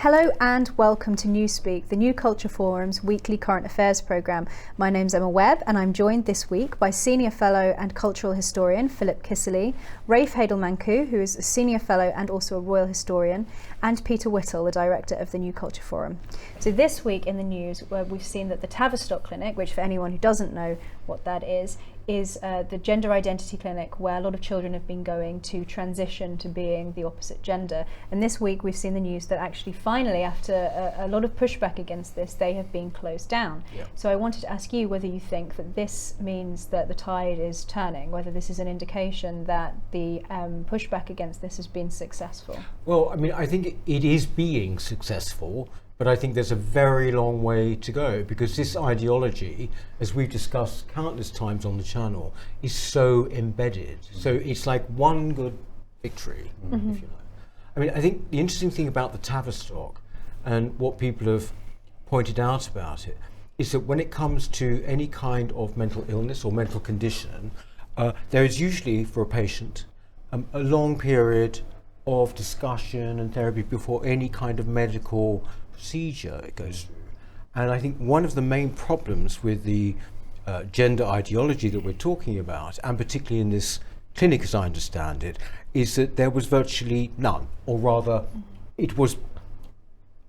Hello and welcome to Newspeak, the New Culture Forum's weekly current affairs programme. My name's Emma Webb and I'm joined this week by Senior Fellow and Cultural Historian Philip Kiszely, Rafe Heydel-Mankoo, who is a Senior Fellow and also a Royal Historian, and Peter Whittle, the Director of the New Culture Forum. So this week in the news, where we've seen that the Tavistock Clinic, which for anyone who doesn't know what that is the gender identity clinic where a lot of children have been going to transition to being the opposite gender. And this week we've seen the news that actually finally, after a lot of pushback against this, they have been closed down. Yep. So I wanted to ask you whether you think that this means that the tide is turning, whether this is an indication that the pushback against this has been successful. Well, I mean, I think it is being successful, but I think there's a very long way to go, because this ideology, as we've discussed countless times on the channel, is so embedded. So it's like one good victory, if you like. I mean, I think the interesting thing about the Tavistock and what people have pointed out about it is that when it comes to any kind of mental illness or mental condition, there is usually for a patient a long period of discussion and therapy before any kind of medical procedure it goes through. And I think one of the main problems with the gender ideology that we're talking about, and particularly in this clinic as I understand it, is that there was virtually none, or rather it was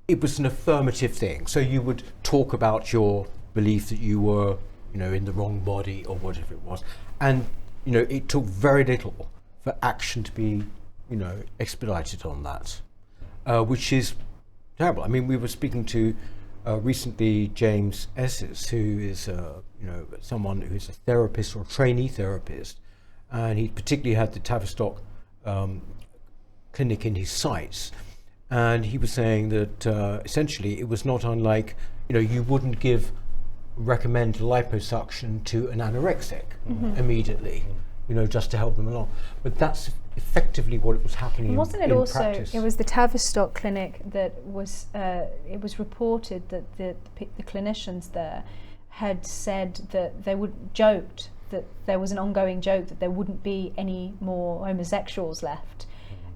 an affirmative thing. So you would talk about your belief that you were, in the wrong body or whatever it was, and it took very little for action to be expedited on that, which is terrible. I mean, we were speaking to recently James Esses, who is someone who's a therapist or a trainee therapist, and he particularly had the Tavistock Clinic in his sights, and he was saying that essentially it was not unlike, you wouldn't recommend liposuction to an anorexic immediately, just to help them along, but that's effectively what was happening. Wasn't it in also practice. It was the Tavistock Clinic that was it was reported that the clinicians there had said that they joked that there was an ongoing joke that there wouldn't be any more homosexuals left.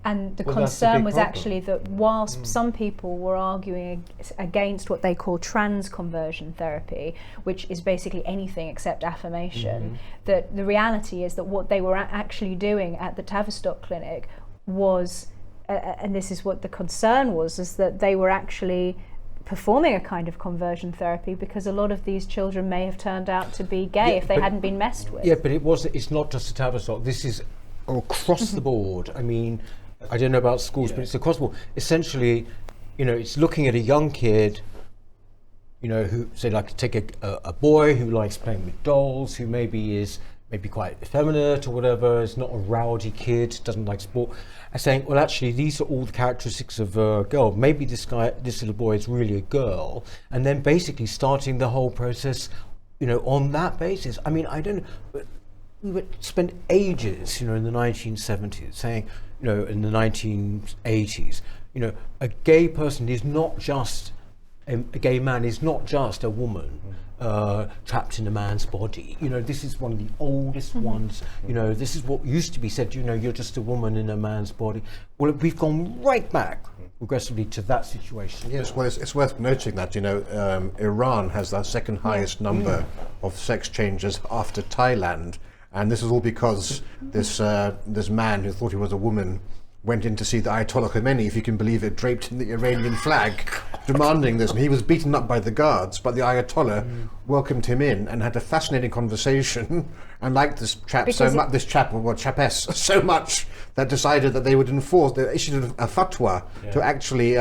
And the concern was actually that whilst some people were arguing against what they call trans conversion therapy, which is basically anything except affirmation, that the reality is that what they were actually doing at the Tavistock Clinic was, and this is what the concern was, is that they were actually performing a kind of conversion therapy because a lot of these children may have turned out to be gay if they hadn't been messed with. Yeah, but it's not just the Tavistock. This is across the board. I mean, I don't know about schools, but it's across the board. Essentially, it's looking at a young kid, who, say, like, take a boy who likes playing with dolls, who maybe quite effeminate or whatever, is not a rowdy kid, doesn't like sport, and saying, well, actually, these are all the characteristics of a girl. Maybe this little boy is really a girl, and then basically starting the whole process, on that basis. I mean, I don't know, but we would spend ages, in the 1970s saying, in the 1980s, a gay person is not just a gay man is not just a woman trapped in a man's body. This is one of the oldest ones. This is what used to be said. You're just a woman in a man's body. Well, we've gone right back progressively to that situation. Yes, well, it's worth noting that Iran has the second highest number of sex changes after Thailand. And this is all because this man who thought he was a woman went in to see the Ayatollah Khomeini, if you can believe it, draped in the Iranian flag, demanding this. And he was beaten up by the guards, but the Ayatollah welcomed him in and had a fascinating conversation and liked this chap so much, chapess so much, that decided that they would enforce, they issued a fatwa to actually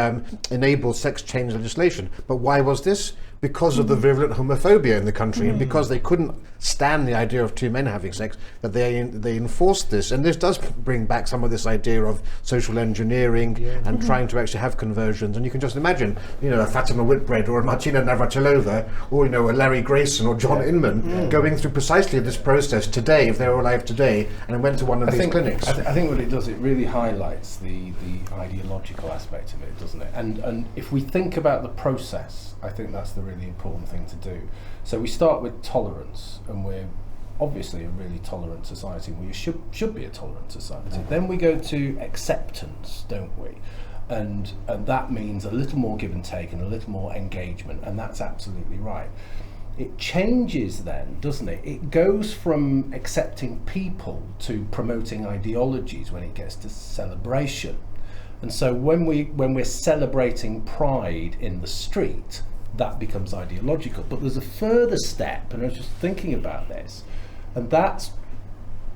enable sex change legislation. But why was this? Because of the virulent homophobia in the country, and because they couldn't stand the idea of two men having sex, that they enforced this. And this does bring back some of this idea of social engineering and trying to actually have conversions. And you can just imagine, a Fatima Whitbread or a Martina Navratilova or, a Larry Grayson or John Inman going through precisely this process today, if they were alive today, and went to one of these clinics. I think what it does, it really highlights the ideological aspect of it, doesn't it? And if we think about the process, I think that's the really important thing to do. So we start with tolerance, and we're obviously a really tolerant society. We should be a tolerant society. Then we go to acceptance, don't we? and that means a little more give and take and a little more engagement, and that's absolutely right. It changes then, doesn't it? It goes from accepting people to promoting ideologies when it gets to celebration. And so when we're celebrating pride in the street, that becomes ideological. But there's a further step, and I was just thinking about this, and that's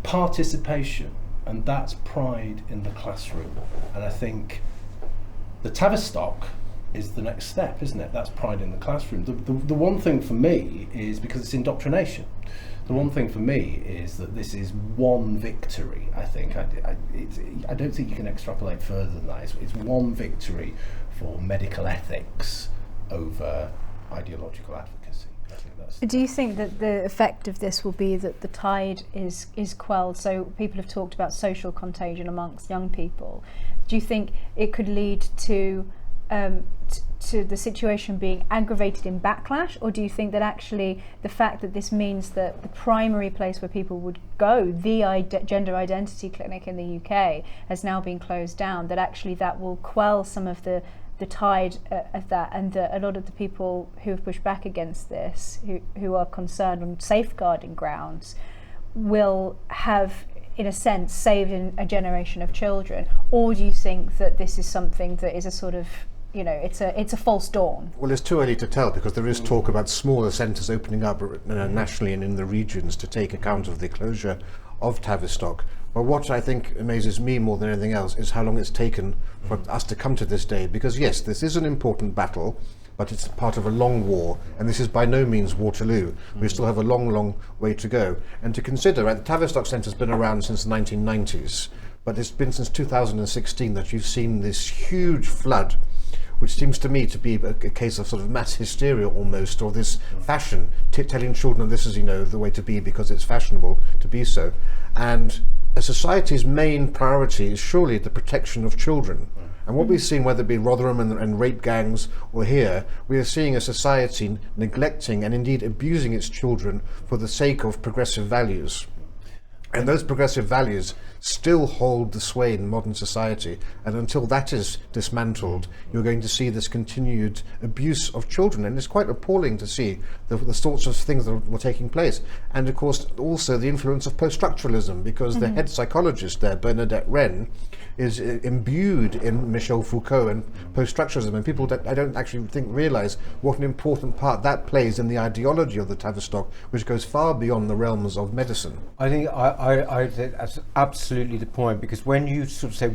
participation, and that's pride in the classroom. And I think the Tavistock is the next step, isn't it? That's pride in the classroom. The one thing for me is, because it's indoctrination, the one thing for me is that this is one victory. I think I don't think you can extrapolate further than that. It's one victory for medical ethics over ideological advocacy. I think that's. Do you think that the effect of this will be that the tide is quelled? So people have talked about social contagion amongst young people. Do you think it could lead to the situation being aggravated in backlash, or do you think that actually the fact that this means that the primary place where people would go, the gender identity clinic in the UK, has now been closed down, that actually that will quell some of the tide of that, and that a lot of the people who have pushed back against this, who are concerned on safeguarding grounds, will have, in a sense, saved a generation of children? Or do you think that this is something that is a sort of, it's a false dawn? Well, it's too early to tell, because there is talk about smaller centres opening up nationally and in the regions to take account of the closure of Tavistock. But what I think amazes me more than anything else is how long it's taken for us to come to this day. Because yes, this is an important battle, but it's part of a long war, and this is by no means Waterloo. We still have a long, long way to go. And to consider, the Tavistock Centre's been around since the 1990s, but it's been since 2016 that you've seen this huge flood, which seems to me to be a case of sort of mass hysteria almost, or this fashion, telling children this is, the way to be because it's fashionable to be so. And a society's main priority is surely the protection of children. And what we've seen, whether it be Rotherham and rape gangs, or here, we are seeing a society neglecting and indeed abusing its children for the sake of progressive values. And those progressive values still hold the sway in modern society, and until that is dismantled, you're going to see this continued abuse of children. And it's quite appalling to see the sorts of things that were taking place. And of course also the influence of post-structuralism, because the head psychologist there, Bernadette Wren, is imbued in Michel Foucault and post-structuralism, and people that I don't actually think realise what an important part that plays in the ideology of the Tavistock, which goes far beyond the realms of medicine. I think I think that's absolutely the point, because when you sort of say,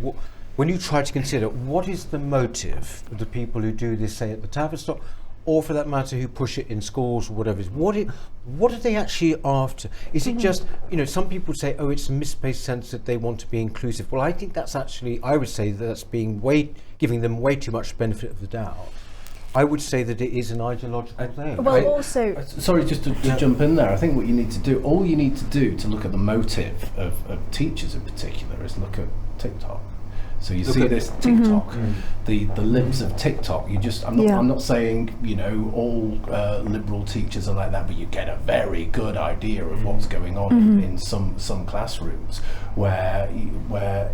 when you try to consider what is the motive of the people who do this, say at the Tavistock, or for that matter who push it in schools or whatever, what are they actually after? Is it just, some people say, oh, it's a misplaced sense that they want to be inclusive. Well, I think that's actually, I would say that's giving them way too much benefit of the doubt. I would say that it is an ideological thing. Well, sorry, just to jump in there. I think what you need to do, all you need to do to look at the motive of teachers in particular, is look at TikTok. So you see this TikTok, the libs of TikTok. I'm not saying all liberal teachers are like that, but you get a very good idea of what's going on in some classrooms where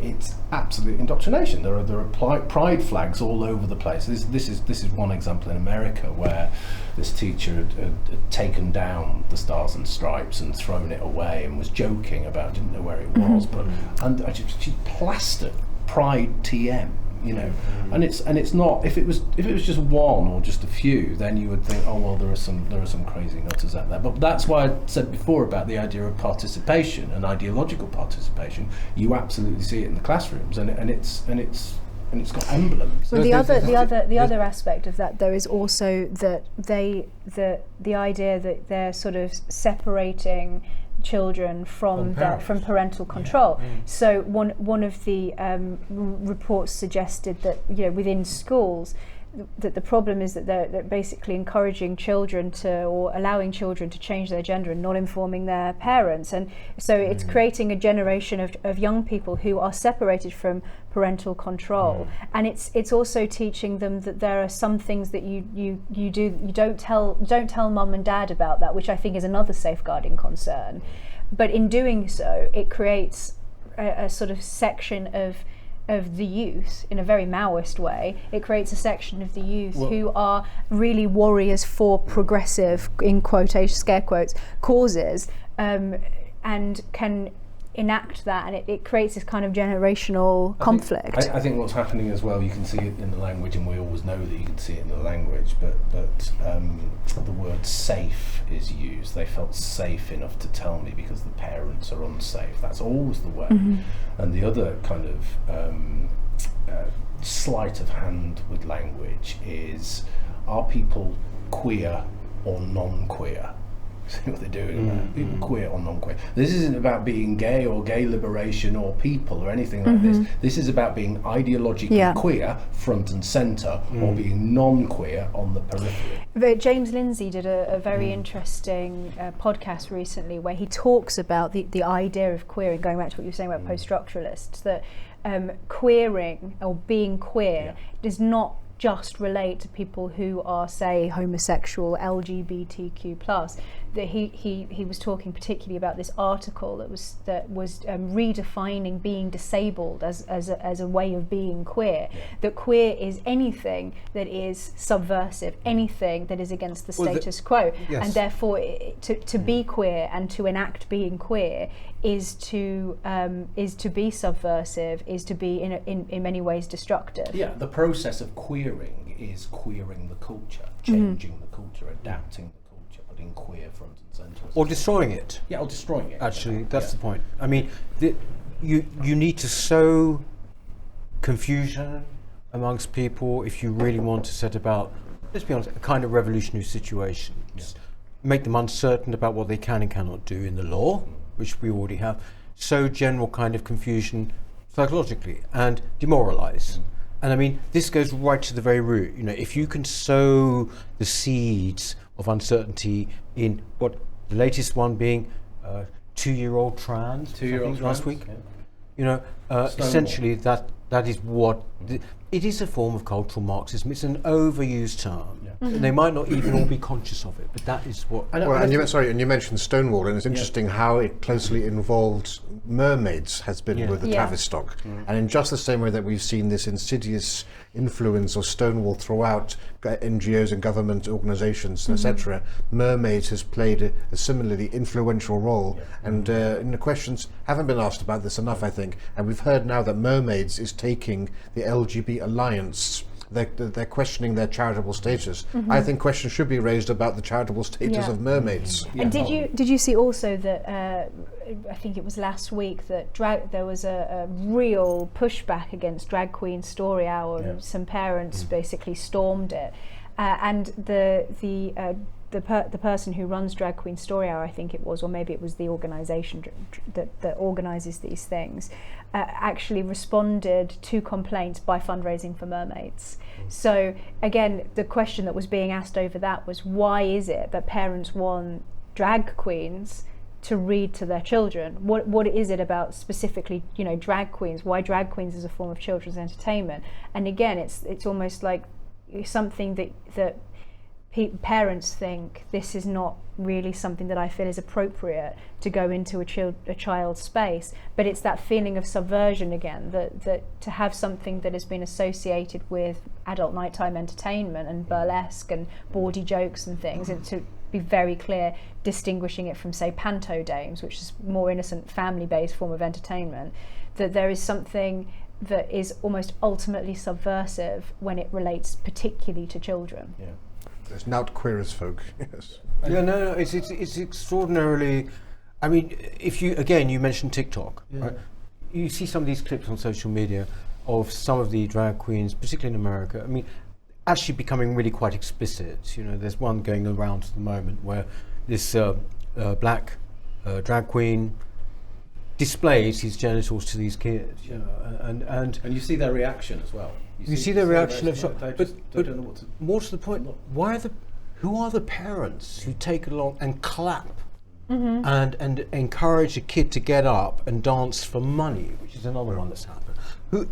it's absolute indoctrination. There are pride flags all over the place. This is one example in America where this teacher had taken down the Stars and Stripes and thrown it away and was joking about, didn't know where it was, she plastered Pride TM, and it's not. If it was just one or just a few, then you would think, oh well, there are some crazy nutters out there. But that's why I said before about the idea of participation and ideological participation. You absolutely see it in the classrooms, and it's got emblems. Well, the other aspect of that though is also that the idea that they're sort of separating children from parental control. So one of the reports suggested that within schools that the problem is that they're basically encouraging children or allowing children to change their gender and not informing their parents, and so it's creating a generation of young people who are separated from parental control. And it's also teaching them that there are some things that you don't tell mum and dad about that, which I think is another safeguarding concern. But in doing so, it creates a sort of section of of the youth in a very Maoist way. It creates a section of the youth who are really warriors for progressive, in quotation, scare quotes, causes, and can enact that, and it creates this kind of generational conflict. I think what's happening as well, you can see it in the language, and we always know that you can see it in the language, but the word safe is used. They felt safe enough to tell me because the parents are unsafe. That's always the way. And the other kind of sleight of hand with language is, are people queer or non-queer? See what they're doing there. People queer or non-queer. This isn't about being gay or gay liberation or people or anything like this. This is about being ideologically queer front and centre, or being non-queer on the periphery. But James Lindsay did a very interesting podcast recently where he talks about the idea of queering, going back to what you were saying about post-structuralists, that queering or being queer does not just relate to people who are, say, homosexual, LGBTQ+. That he was talking particularly about this article that was redefining being disabled as a way of being queer. That queer is anything that is subversive, anything that is against the status quo, and therefore to be queer and to enact being queer is to be subversive, is to be in many ways destructive. Yeah, the process of queering is queering the culture, changing the culture, adapting the culture, putting queer front and centre. Or destroying it. Yeah, or destroying it. Actually, that's the point. I mean, you need to sow confusion amongst people if you really want to set about, let's be honest, a kind of revolutionary situation. Make them uncertain about what they can and cannot do in the law, which we already have. Sow general kind of confusion psychologically and demoralise. And I mean, this goes right to the very root. You know, if you can sow the seeds of uncertainty in what the latest one being 2-year-old trans, last week. Yeah. You know, essentially that is what it is, a form of cultural Marxism. It's an overused term. And they might not even all be conscious of it, but that is what. And you mentioned Stonewall, and it's interesting how it closely involved mermaids has been with the Tavistock, and in just the same way that we've seen this insidious influence of Stonewall throughout NGOs and government organisations, etc., mermaids has played a similarly influential role, and the questions haven't been asked about this enough, I think, and we've heard now that mermaids is taking the LGBT alliance. They're questioning their charitable status. I think questions should be raised about the charitable status of mermaids. And did you see also that I think it was last week that there was a real pushback against Drag Queen Story Hour, and some parents basically stormed it, and the person who runs Drag Queen Story Hour, I think it was, or maybe it was the organisation that organises these things, actually responded to complaints by fundraising for mermaids. So again, the question that was being asked over that was, why is it that parents want drag queens to read to their children? What is it about specifically, you know, drag queens? Why drag queens as a form of children's entertainment? And again, it's almost like something that parents think this is not really something that I feel is appropriate to go into a child's space, but it's that feeling of subversion again, that to have something that has been associated with adult nighttime entertainment and burlesque and bawdy jokes and things, and to be very clear, distinguishing it from, say, panto dames, which is more innocent, family-based form of entertainment, that there is something that is almost ultimately subversive when it relates particularly to children. It's not queer as folk. Yes. No, it's extraordinarily. I mean, if you mentioned TikTok, right? You see some of these clips on social media of some of the drag queens, particularly in America. I mean, actually becoming really quite explicit. You know, there's one going around at the moment where this black drag queen displays his genitals to these kids. You know, and you see their reaction as well. You see their reaction of shock, but don't know what to. More to the point, who are the parents who take along and clap and encourage a kid to get up and dance for money, which is another one that's happened.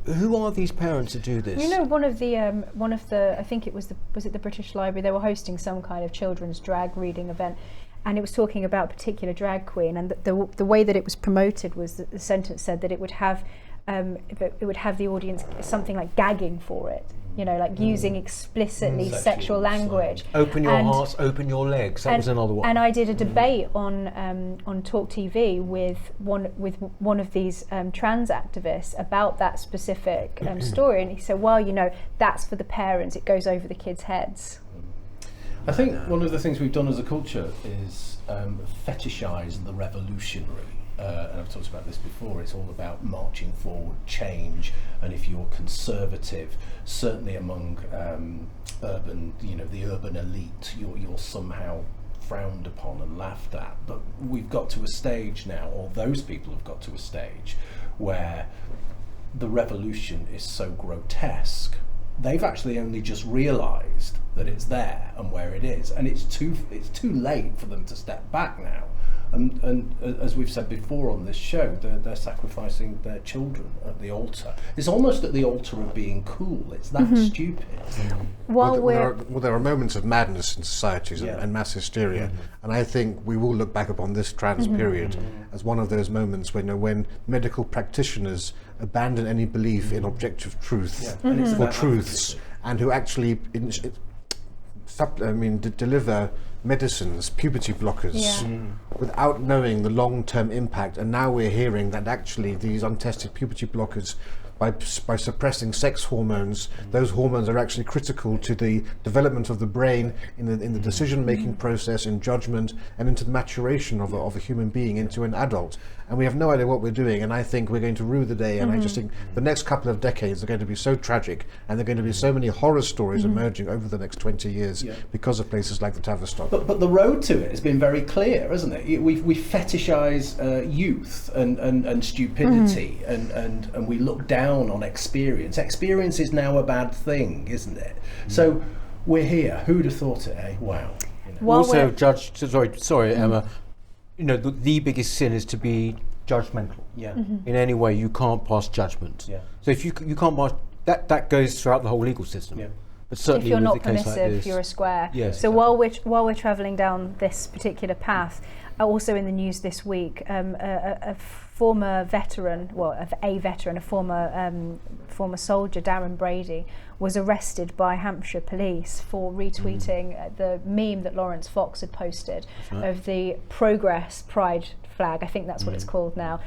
Who are these parents to do this? You know, one of the I think it was the British Library, they were hosting some kind of children's drag reading event, and it was talking about a particular drag queen, and the way that it was promoted was that the sentence said that it would have it would have the audience something like gagging for it, like using explicitly sexual language. Open your hearts, open your legs. That was another one. And I did a debate on Talk TV with one of these trans activists about that specific story, and he said, well, that's for the parents. It goes over the kids' heads. I think one of the things we've done as a culture is fetishise the revolutionary. And I've talked about this before, it's all about marching forward, change, and if you're conservative, certainly among urban, the urban elite, you're somehow frowned upon and laughed at. But we've got to a stage now, or those people have got to a stage, where the revolution is so grotesque, they've actually only just realised that it's there and where it is, and it's too late for them to step back now. And as we've said before on this show, they're sacrificing their children at the altar. It's almost at the altar of being cool. It's that stupid. There are moments of madness in societies and mass hysteria, and I think we will look back upon this trans period as one of those moments when medical practitioners abandon any belief in objective truth for truths, and who actually deliver medicines, puberty blockers, without knowing the long-term impact. And now we're hearing that actually these untested puberty blockers, by suppressing sex hormones, those hormones are actually critical to the development of the brain in the decision-making process, in judgment, and into the maturation of a human being into an adult. And we have no idea what we're doing, and I think we're going to rue the day, and I just think the next couple of decades are going to be so tragic, and there are going to be so many horror stories emerging over the next 20 years because of places like the Tavistock. But the road to it has been very clear, hasn't it? We fetishise youth and stupidity, and we look down on experience. Experience is now a bad thing, isn't it? So we're here. Who'd have thought it, eh? Wow. Also, sorry, Emma, the biggest sin is to be judgmental. Yeah. In any way, you can't pass judgment. Yeah. So if you can't pass, that goes throughout the whole legal system. Yeah. But certainly if you're not with a case permissive, like this, you're a square. Yes, so exactly. while we're travelling down this particular path, also in the news this week, a former veteran, a former soldier, Darren Brady, was arrested by Hampshire police for retweeting the meme that Lawrence Fox had posted of the Progress Pride flag. I think that's what it's called now,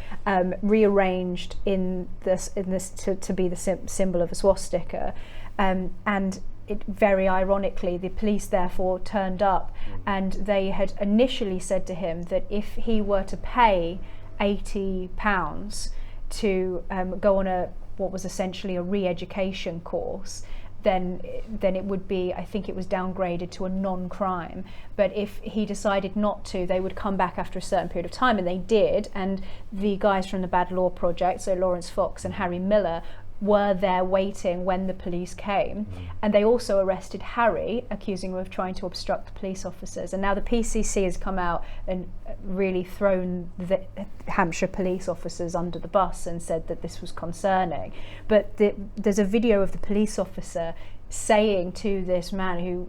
rearranged in this to be the symbol of a swastika, and it, very ironically, the police therefore turned up, and they had initially said to him that if he were to pay £80 to go on what was essentially a re-education course, then it would be, I think it was downgraded to a non-crime. But if he decided not to, they would come back after a certain period of time, and they did. And the guys from the Bad Law Project, so Lawrence Fox and Harry Miller, were there waiting when the police came, and they also arrested Harry, accusing him of trying to obstruct the police officers. And now the PCC has come out and really thrown the Hampshire police officers under the bus and said that this was concerning. But there's a video of the police officer saying to this man who,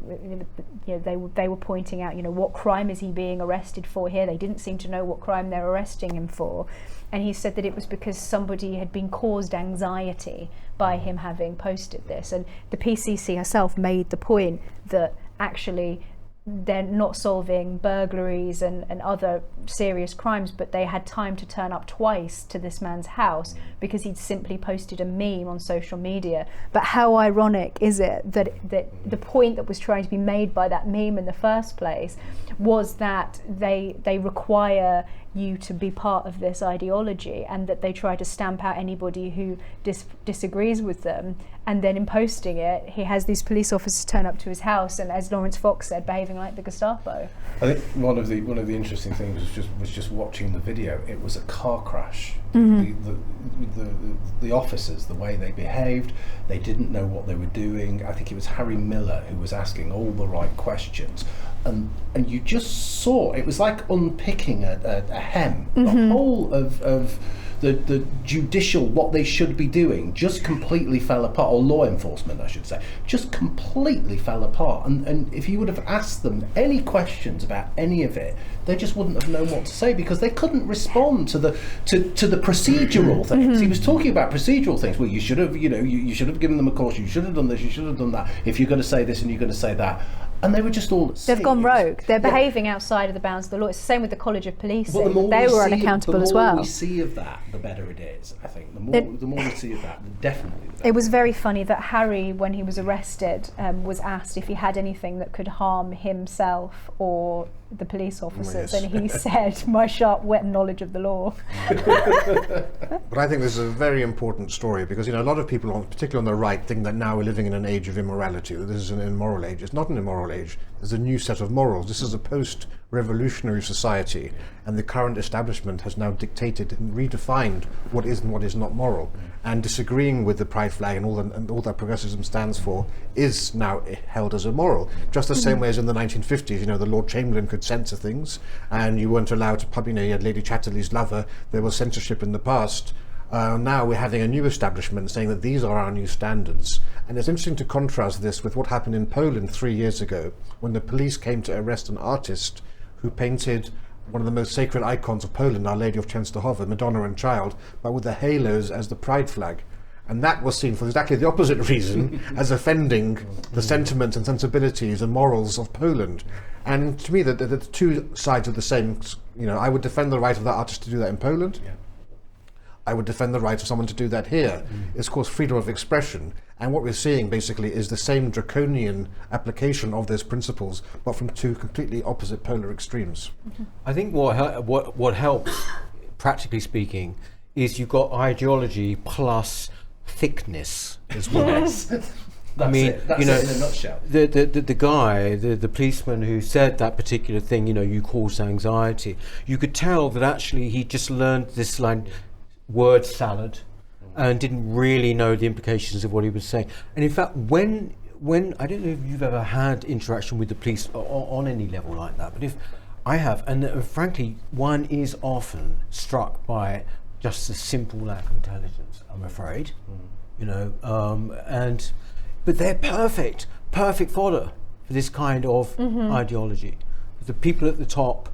they were pointing out, what crime is he being arrested for here? They didn't seem to know what crime they're arresting him for. And he said that it was because somebody had been caused anxiety by him having posted this. And the PCC herself made the point that actually they're not solving burglaries and other serious crimes, but they had time to turn up twice to this man's house because he'd simply posted a meme on social media. But how ironic is it that the point that was trying to be made by that meme in the first place was that they require you to be part of this ideology, and that they try to stamp out anybody who disagrees with them. And then in posting it, he has these police officers turn up to his house, and as Lawrence Fox said, behaving like the Gestapo. I think one of the interesting things was just watching the video. It was a car crash. The officers, the way they behaved, they didn't know what they were doing. I think it was Harry Miller who was asking all the right questions, and you just saw it was like unpicking a hem. The whole of the judicial, what they should be doing, just completely fell apart, or law enforcement, I should say, just completely fell apart. And if you would have asked them any questions about any of it, they just wouldn't have known what to say, because they couldn't respond to the procedural things. He was talking about procedural things. Well, you should have, you should have given them a course. You should have done this. You should have done that. If you're going to say this and you're going to say that. And they were just all at sea. They've gone rogue. They're behaving outside of the bounds of the law. It's the same with the College of Policing. Well, they were unaccountable as well. The more we see of that, the better it is, I think. The more we see of that, definitely the better. It was very funny that Harry, when he was arrested, was asked if he had anything that could harm himself or the police officers, yes. and he said, "My sharp, wet knowledge of the law." But I think this is a very important story, because a lot of people, particularly on the right, think that now we're living in an age of immorality, that this is an immoral age. It's not an immoral age. There's a new set of morals. This is a post-revolutionary society, and the current establishment has now dictated and redefined what is and what is not moral. And disagreeing with the pride flag and all that progressivism stands for is now held as immoral. Just the same way as in the 1950s, the Lord Chamberlain could censor things, and you weren't allowed to pub. You had Lady Chatterley's lover. There was censorship in the past. Now we're having a new establishment saying that these are our new standards. And it's interesting to contrast this with what happened in Poland 3 years ago, when the police came to arrest an artist who painted one of the most sacred icons of Poland, Our Lady of Częstochowa, Madonna and Child, but with the halos as the pride flag. And that was seen for exactly the opposite reason, as offending the sentiments and sensibilities and morals of Poland. And to me, the two sides of the same, I would defend the right of that artist to do that in Poland. Yeah. I would defend the right of someone to do that here. It's, of course, freedom of expression. And what we're seeing, basically, is the same draconian application of those principles, but from two completely opposite polar extremes. I think what helps, practically speaking, is you've got ideology plus thickness as well. Yes. That's it in a nutshell. The guy, the policeman who said that particular thing, you cause anxiety, you could tell that actually he just learned this word salad and didn't really know the implications of what he was saying. And in fact, when I don't know if you've ever had interaction with the police on any level like that, but if I have, and frankly, one is often struck by just a simple lack of intelligence, I'm afraid. But they're perfect fodder for this kind of ideology. The people at the top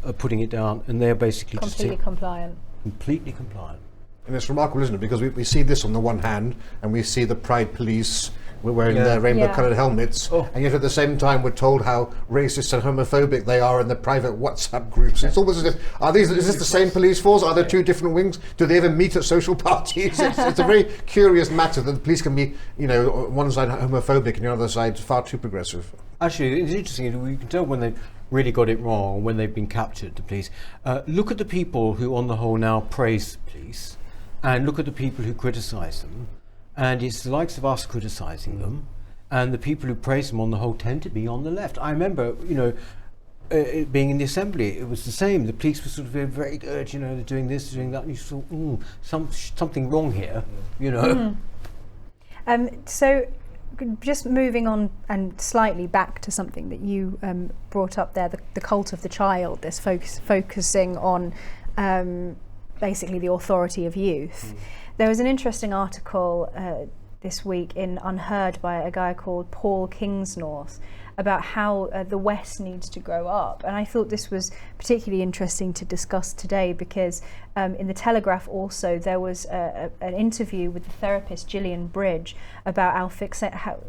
are putting it down, and they're basically completely compliant. Completely compliant. And it's remarkable, isn't it? Because we see this on the one hand, and we see the Pride Police wearing their rainbow-coloured helmets, and yet at the same time we're told how racist and homophobic they are in the private WhatsApp groups. It's almost as if, is this the same police force? Are there two different wings? Do they ever meet at social parties? It's a very curious matter that the police can be, on one side homophobic and the other side far too progressive. Actually, it's interesting. We can tell when they've really got it wrong, when they've been captured, the police. Look at the people who, on the whole, now praise the police, and look at the people who criticise them. And it's the likes of us criticising them, and the people who praise them on the whole tend to be on the left. I remember, it being in the assembly, it was the same. The police were sort of very good, they're doing this, doing that, and you thought, something wrong here, So, just moving on and slightly back to something that you brought up there, the cult of the child, this focusing on basically the authority of youth. There was an interesting article this week in Unheard by a guy called Paul Kingsnorth about how the West needs to grow up, and I thought this was particularly interesting to discuss today because in the Telegraph also there was an interview with the therapist Gillian Bridge about our the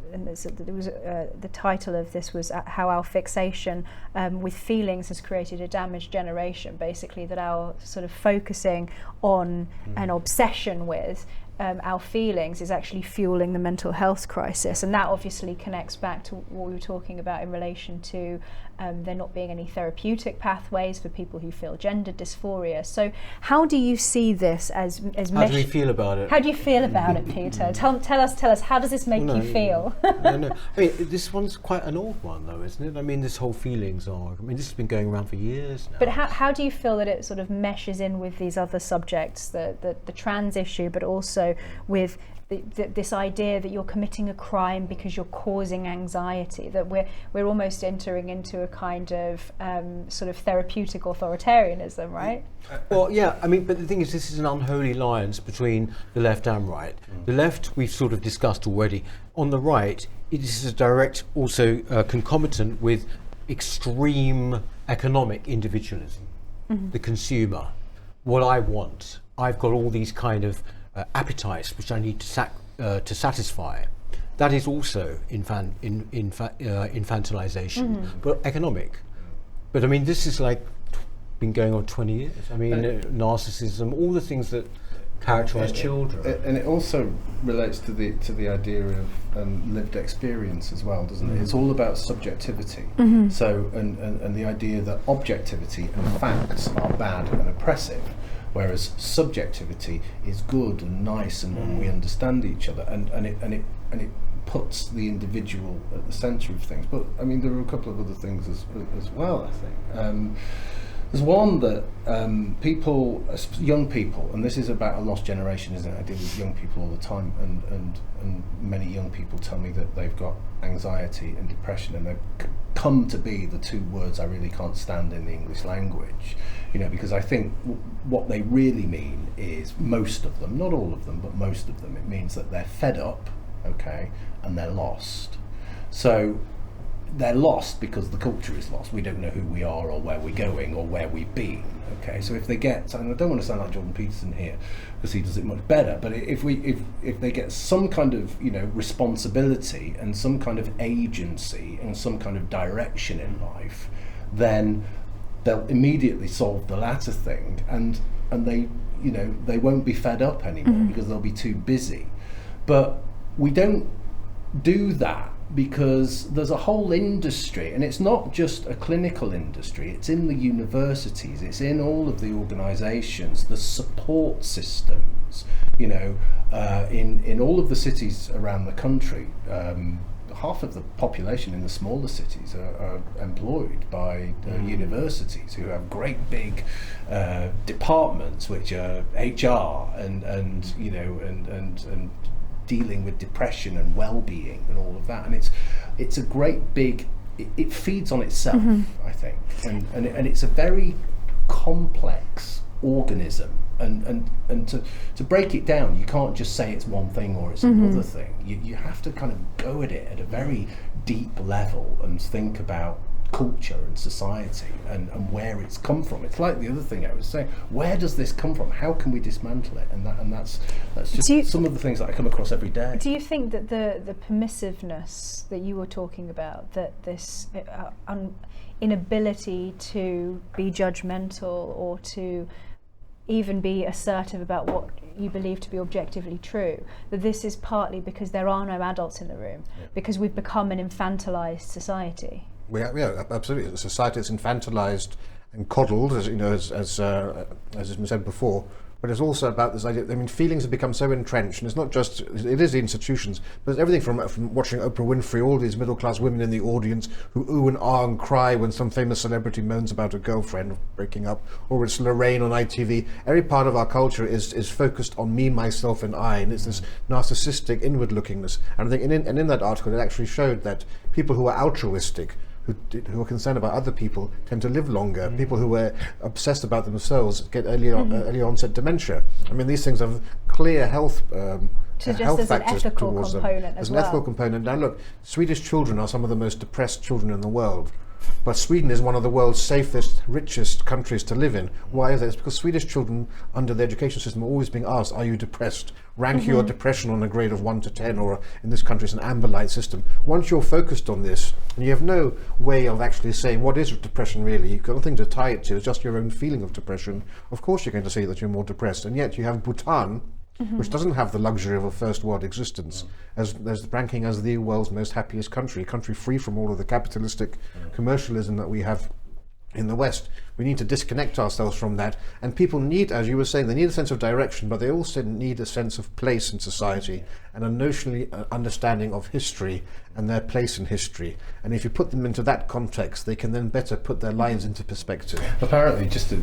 title of this was how our fixation with feelings has created a damaged generation, basically that our sort of focusing on an obsession with our feelings is actually fueling the mental health crisis, and that obviously connects back to what we were talking about in relation to there not being any therapeutic pathways for people who feel gender dysphoria. So how do you see this as how do we feel about it? How do you feel about it, Peter? Tell us, how does this make you feel? No. I mean, this one's quite an old one though, isn't it? I mean, this whole feelings this has been going around for years now. But how do you feel that it sort of meshes in with these other subjects, the trans issue, but also also with this idea that you're committing a crime because you're causing anxiety, that we're almost entering into a kind of sort of therapeutic authoritarianism, right? Well, yeah, I mean, but the thing is, this is an unholy alliance between the left and right. The left we've sort of discussed already. On the right, it is a direct, also concomitant with extreme economic individualism. The consumer, what I want, I've got all these kind of appetites which I need to satisfy. That is also infantilization, but economic. But I mean, this is like been going on 20 years. I mean, narcissism, all the things that characterize children. And it also relates to the idea of lived experience as well, doesn't it? It's all about subjectivity. So, and the idea that objectivity and facts are bad and oppressive, whereas subjectivity is good and nice, and we understand each other, and it puts the individual at the centre of things. But I mean, there are a couple of other things as well, I think. There's one that young people, and this is about a lost generation, isn't it? I deal with young people all the time, and many young people tell me that they've got anxiety and depression, and they've come to be the two words I really can't stand in the English language, because I think what they really mean is, most of them, not all of them, but most of them, it means that they're fed up, okay, and they're lost. So they're lost because the culture is lost. We don't know who we are or where we're going or where we've been. Okay, so if they get, and I don't want to sound like Jordan Peterson here because he does it much better, but if they get some kind of responsibility and some kind of agency and some kind of direction in life, then they'll immediately solve the latter thing, and they they won't be fed up anymore because they'll be too busy. But we don't do that, because there's a whole industry, and it's not just a clinical industry, it's in the universities, it's in all of the organisations, the support systems, in all of the cities around the country. Half of the population in the smaller cities are employed by universities, who have great big departments which are HR and dealing with depression and well-being and all of that, and it's a great big, it feeds on itself, I think, and it's a very complex organism, and to break it down, you can't just say it's one thing or it's another thing. You have to kind of go at it at a very deep level and think about culture and society and where it's come from. It's like the other thing I was saying, where does this come from? How can we dismantle it? And that's just some of the things that I come across every day. Do you think that the permissiveness that you were talking about, that this inability to be judgmental or to even be assertive about what you believe to be objectively true, that this is partly because there are no adults in the room, because we've become an infantilized society? Yeah, absolutely. The society is infantilized and coddled, as has been said before. But it's also about this idea. I mean, feelings have become so entrenched, and it's not just. It is the institutions, but it's everything from watching Oprah Winfrey, all these middle-class women in the audience who ooh and ah and cry when some famous celebrity moans about a girlfriend breaking up, or it's Lorraine on ITV. Every part of our culture is focused on me, myself, and I, and it's this narcissistic inward-lookingness. And I think, in that article, it actually showed that people who are altruistic, who are concerned about other people, tend to live longer. People who are obsessed about themselves get early onset dementia. I mean, these things have clear health factors towards them. There's an ethical component. Now look, Swedish children are some of the most depressed children in the world. But Sweden is one of the world's safest, richest countries to live in. Why is that? It's because Swedish children, under the education system, are always being asked, are you depressed? Rank your depression on a grade of 1 to 10, or in this country it's an amber light system. Once you're focused on this, and you have no way of actually saying what is depression really, you've got nothing to tie it to, it's just your own feeling of depression, of course you're going to say that you're more depressed. And yet you have Bhutan, which doesn't have the luxury of a first world existence, as ranking as the world's most happiest country, a country free from all of the capitalistic commercialism that we have in the West. We need to disconnect ourselves from that, and people need, as you were saying, they need a sense of direction, but they also need a sense of place in society and a notionally understanding of history and their place in history. And if you put them into that context, they can then better put their lives into perspective. Apparently, just to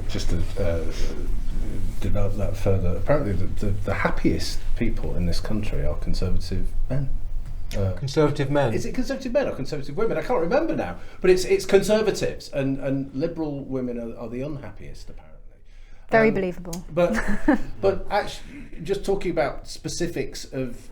develop that further, apparently the happiest people in this country are conservative men. Conservative men. Is it conservative men or conservative women? I can't remember now. But it's conservatives, and liberal women are the unhappiest, apparently. Very believable. But actually, just talking about specifics of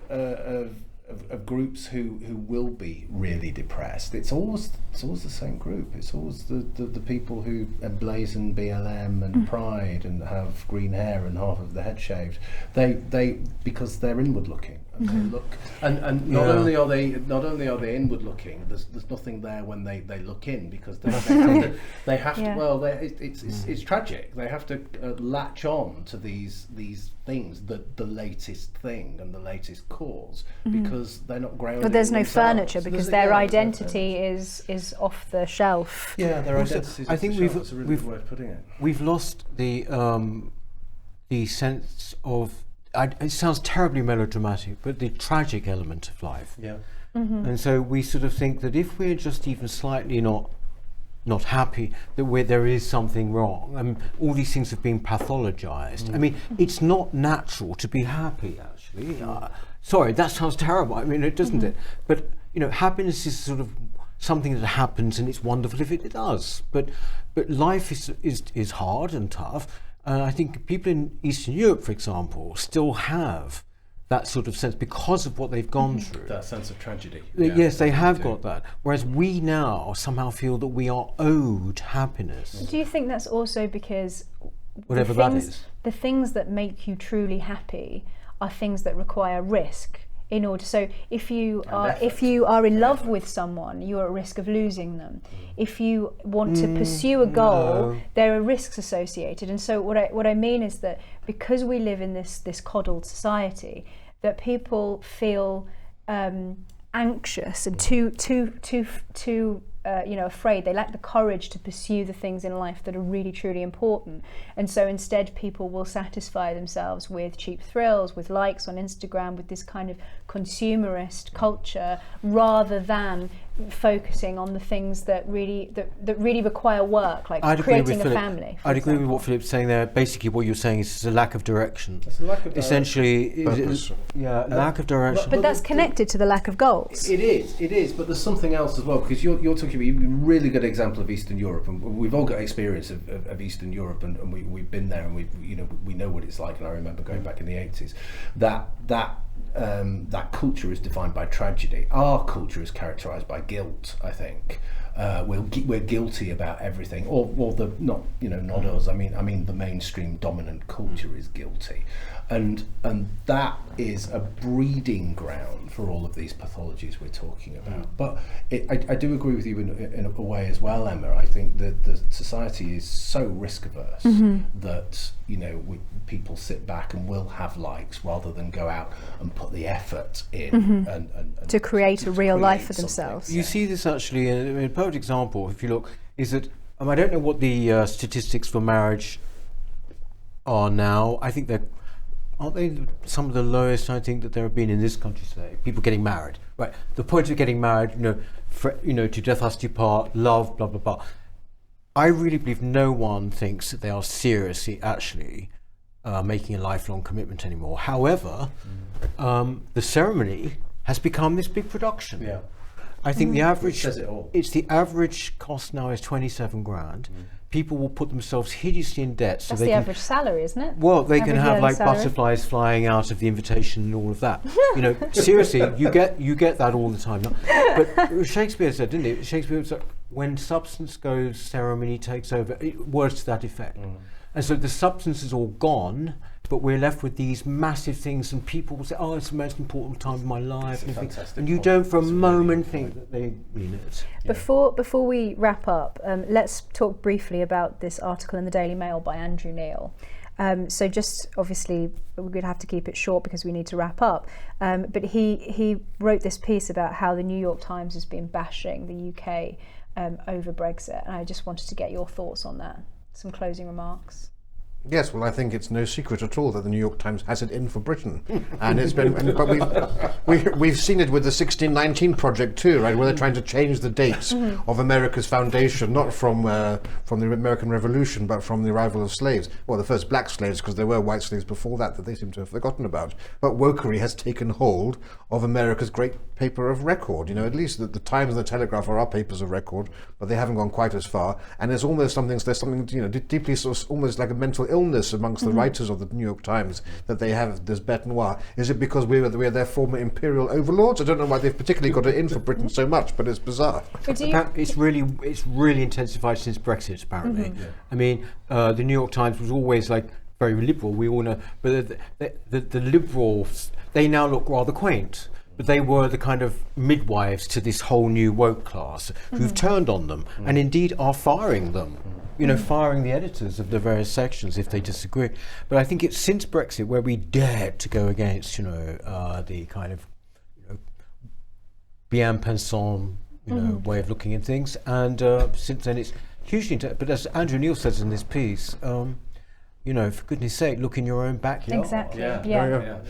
groups who will be really depressed, it's always the same group. It's always the people who emblazon BLM and Pride and have green hair and half of the head shaved. They because they're inward looking. And they look, and not only are they inward looking. There's nothing there when they look in, because they have to. Well, it's tragic. They have to latch on to these things, the latest thing and the latest cause, because they're not grounded. But there's no themselves. furniture, because their identity is off the shelf. Yeah, their Also, identity. I think that's a really good way of putting it. we've lost the sense of. It sounds terribly melodramatic, but the tragic element of life. Yeah. And so we sort of think that if we're just even slightly not happy, that there is something wrong. And all these things have been pathologized. I mean, it's not natural to be happy, actually. Sorry, that sounds terrible. I mean, it doesn't it? But happiness is sort of something that happens, and it's wonderful if it does. But life is hard and tough. I think people in Eastern Europe, for example, still have that sort of sense because of what they've gone through. That sense of tragedy. Yes, they have got that. Whereas we now somehow feel that we are owed happiness. Do you think that's also because Whatever that is. the things that make you truly happy are things that require risk? In order, so if you are in love with someone, you're at risk of losing them. If you want to pursue a goal, there are risks associated. And so what I mean is that because we live in this coddled society, that people feel anxious and too afraid. They lack the courage to pursue the things in life that are really truly important. And so instead people will satisfy themselves with cheap thrills, with likes on Instagram, with this kind of consumerist culture, rather than focusing on the things that really require work, like creating a family. I'd agree with what Philip's saying there. Basically what you're saying is a lack of direction. It's a lack of essentially lack of direction. But that's connected to the lack of goals. It is, but there's something else as well, because you're talking about a really good example of Eastern Europe, and we've all got experience of Eastern Europe, and we've been there, and we know what it's like. And I remember going back in the 80s, that culture is defined by tragedy. Our culture is characterised by guilt, I think. We're guilty about everything, or not us. I mean the mainstream dominant culture is guilty, and that is a breeding ground for all of these pathologies we're talking about. But I do agree with you in a way as well, Emma. I think that the society is so risk averse that people sit back and will have likes rather than go out and put the effort in and to create a real life for themselves. You see this actually in a perfect example, if you look, is that I don't know what the statistics for marriage are now. I think aren't they some of the lowest I think that there have been in this country today? People getting married, right? The point of getting married, to death us do part, love, blah blah blah. I really believe no one thinks that they are seriously actually making a lifelong commitment anymore. However, the ceremony has become this big production. Yeah. I think the average says it all. It's the average cost now is 27 grand. People will put themselves hideously in debt. So That's they the can, average salary, isn't it? Well, they can Average have yearly like salary. butterflies flying out of the invitation and all of that. Seriously, you get that all the time. But Shakespeare said, didn't he? Shakespeare said, when substance goes, ceremony takes over. Words to that effect. And so the substance is all gone, but we're left with these massive things, and people will say, "Oh, it's the most important time of my life," and you don't for a moment think that they mean it. Before we wrap up, let's talk briefly about this article in the Daily Mail by Andrew Neil. So just obviously we're going to have to keep it short because we need to wrap up. But he wrote this piece about how the New York Times has been bashing the UK over Brexit, and I just wanted to get your thoughts on that. Some closing remarks. Yes, well, I think it's no secret at all that the New York Times has it in for Britain, and it's been. But we've seen it with the 1619 project too, right? Where they're trying to change the dates of America's foundation, not from the American Revolution, but from the arrival of slaves. Well, the first black slaves, because there were white slaves before that they seem to have forgotten about. But wokery has taken hold of America's great paper of record. You know, at least the Times and the Telegraph are our papers of record, but they haven't gone quite as far. And there's almost something. There's something, you know, deeply sort of almost like a mental illness amongst the writers of the New York Times that they have this bête noire. Is it because we're their former imperial overlords? I don't know why they've particularly got it in for Britain so much, but it's bizarre. It's really intensified since Brexit, apparently. I mean, the New York Times was always like very liberal, we all know, but the liberals, they now look rather quaint. But they were the kind of midwives to this whole new woke class who've turned on them and indeed are firing them. You know, firing the editors of the various sections if they disagree. But I think it's since Brexit where we dared to go against, you know, the kind of, you know, bien pensant, you know, way of looking at things. And since then it's hugely, but as Andrew Neil says in this piece, you know, for goodness sake, look in your own backyard. Exactly. Yeah.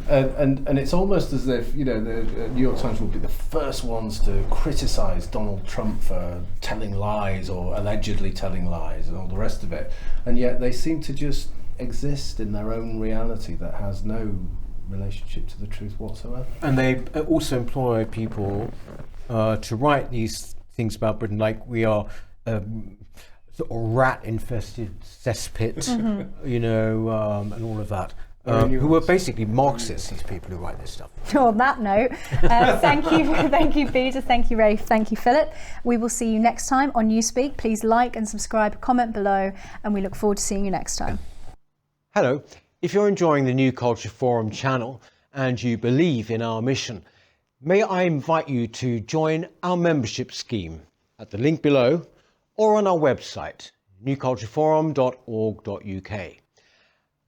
And it's almost as if, you know, the New York Times will be the first ones to criticise Donald Trump for telling lies or allegedly telling lies and all the rest of it, and yet they seem to just exist in their own reality that has no relationship to the truth whatsoever. And they also employ people to write these things about Britain, like we are sort of rat-infested cesspit, you know, and all of that. Who are basically Marxists, these people who write this stuff. On that note, thank you, Peter, thank you, Rafe, thank you, Philip. We will see you next time on Newspeak. Please like and subscribe, comment below, and we look forward to seeing you next time. Hello, if you're enjoying the New Culture Forum channel and you believe in our mission, may I invite you to join our membership scheme at the link below or on our website, newcultureforum.org.uk.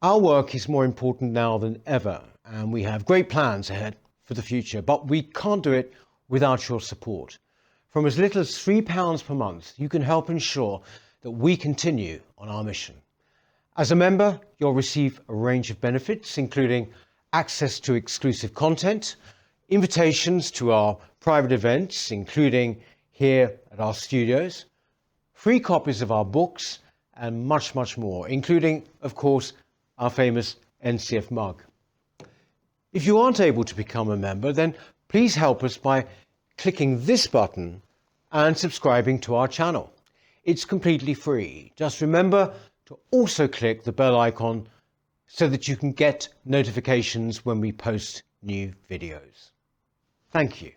Our work is more important now than ever, and we have great plans ahead for the future, but we can't do it without your support. From as little as £3 per month, you can help ensure that we continue on our mission. As a member, you'll receive a range of benefits, including access to exclusive content, invitations to our private events, including here at our studios, free copies of our books, and much, much more, including, of course, our famous NCF mug. If you aren't able to become a member, then please help us by clicking this button and subscribing to our channel. It's completely free. Just remember to also click the bell icon so that you can get notifications when we post new videos. Thank you.